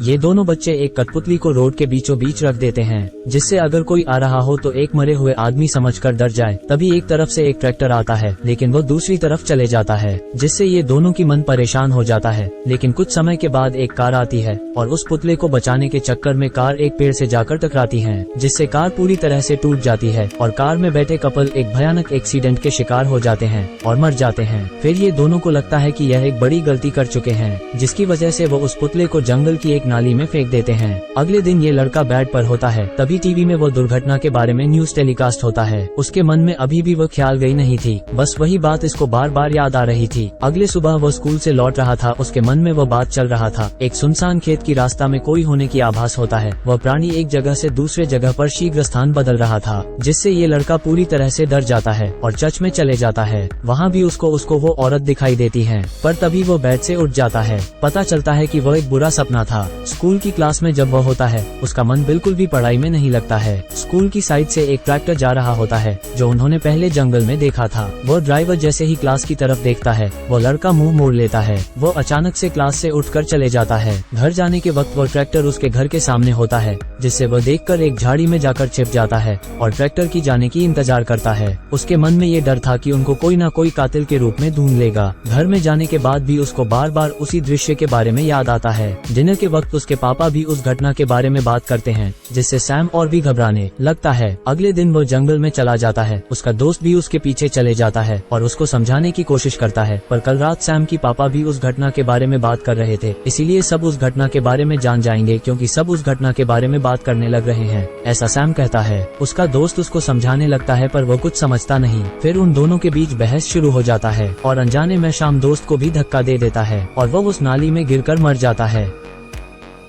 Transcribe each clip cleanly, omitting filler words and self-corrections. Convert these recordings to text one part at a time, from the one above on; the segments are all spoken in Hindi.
ये दोनों बच्चे एक कठपुतली को रोड के बीचों बीच रख देते हैं, जिससे अगर कोई आ रहा हो तो एक मरे हुए आदमी समझकर डर जाए। तभी एक तरफ से एक ट्रैक्टर आता है, लेकिन वो दूसरी तरफ चले जाता है, जिससे ये दोनों की मन परेशान हो जाता है। लेकिन कुछ समय के बाद एक कार आती है और उस पुतले को बचाने के चक्कर में कार एक पेड़ से जाकर टकराती है, जिससे कार पूरी तरह से टूट जाती है और कार में बैठे कपल एक भयानक एक्सीडेंट के शिकार हो जाते हैं और मर जाते हैं। फिर ये दोनों को लगता है कि यह एक बड़ी गलती कर चुके हैं, जिसकी वजह से वो उस पुतले को जंगल की एक नाली में फेंक देते हैं। अगले दिन ये लड़का बेड पर होता है, तभी टीवी में वो दुर्घटना के बारे में न्यूज टेलीकास्ट होता है। उसके मन में अभी भी वो ख्याल गई नहीं थी, बस वही बात इसको बार बार याद आ रही थी। अगले सुबह वो स्कूल से लौट रहा था, उसके मन में वो बात चल रहा था। एक सुनसान खेत की रास्ता में कोई होने की आभास होता है। वह प्राणी एक जगह से दूसरे जगह पर शीघ्र स्थान बदल रहा था, जिससे ये लड़का पूरी तरह से डर जाता है और चर्च में चले जाता है। वहाँ भी उसको वो औरत दिखाई देती है, पर तभी वो बेड से उठ जाता है। पता चलता है कि वह एक बुरा सपना था। स्कूल की क्लास में जब वह होता है, उसका मन बिल्कुल भी पढ़ाई में नहीं लगता है। स्कूल की साइड से एक ट्रैक्टर जा रहा होता है, जो उन्होंने पहले जंगल में देखा था। वो ड्राइवर जैसे ही क्लास की तरफ देखता है, वो लड़का मुंह मोड़ लेता है। वो अचानक से क्लास से उठकर चले जाता है। घर जाने के वक्त वो ट्रैक्टर उसके घर के सामने होता है, जिससे वह देखकर एक झाड़ी में जाकर छिप जाता है और ट्रैक्टर की जाने की इंतजार करता है। उसके मन में ये डर था कि उनको कोई न कोई कातिल के रूप में ढूंढ लेगा। घर में जाने के बाद भी उसको बार बार उसी दृश्य के बारे में याद आता है। डिनर के वक्त उसके पापा भी उस घटना के बारे में बात करते हैं, जिससे सैम और भी घबराने लगता है। अगले दिन वो जंगल में चला जाता है। उसका दोस्त भी उसके पीछे चले जाता है और उसको समझाने की कोशिश करता है, पर कल रात सैम की पापा भी उस घटना के बारे में बात कर रहे थे, इसीलिए सब उस घटना के बारे में जान जाएंगे, क्योंकि सब उस घटना के बारे में बात करने लग रहे हैं, ऐसा सैम कहता है। उसका दोस्त उसको समझाने लगता है, पर वो कुछ समझता नहीं। फिर उन दोनों के बीच बहस शुरू हो जाता है और अनजाने में शाम दोस्त को भी धक्का दे देता है और वो उस नाली में गिरकर मर जाता है।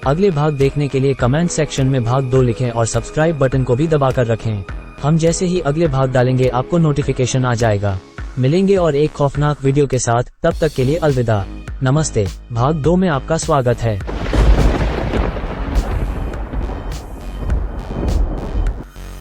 अगले भाग देखने के लिए कमेंट सेक्शन में भाग 2 लिखें और सब्सक्राइब बटन को भी दबाकर रखें। हम जैसे ही अगले भाग डालेंगे आपको नोटिफिकेशन आ जाएगा। मिलेंगे और एक खौफनाक वीडियो के साथ, तब तक के लिए अलविदा। नमस्ते। भाग 2 में आपका स्वागत है।